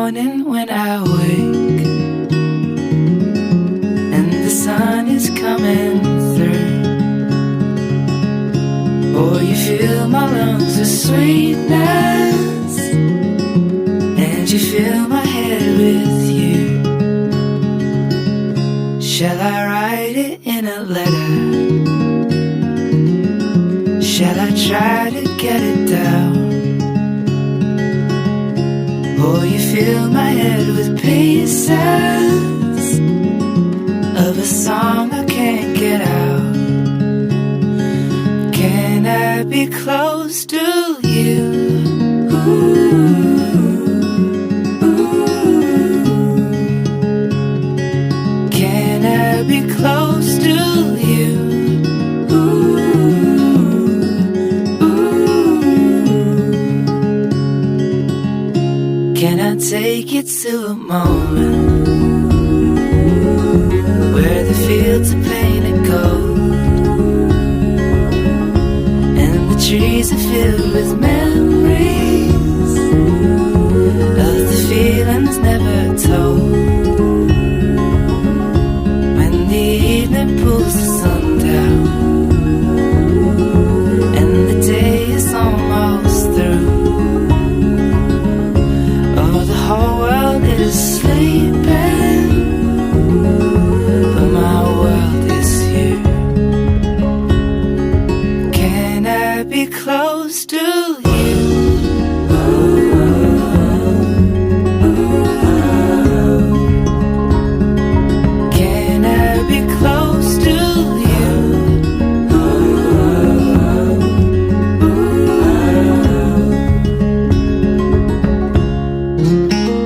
morning when I wake and the sun is coming through. Oh, you fill my lungs with sweetness, and you fill my head with you. Shall I write it in a letter? Shall I try to get it down? Oh, you fill my head with pieces of a song I can't get out. Can I be close to you? Ooh, ooh. Can I be close to you? Can I take you to a moment where the fields are painted gold and the trees are filled with memories of the feelings never told?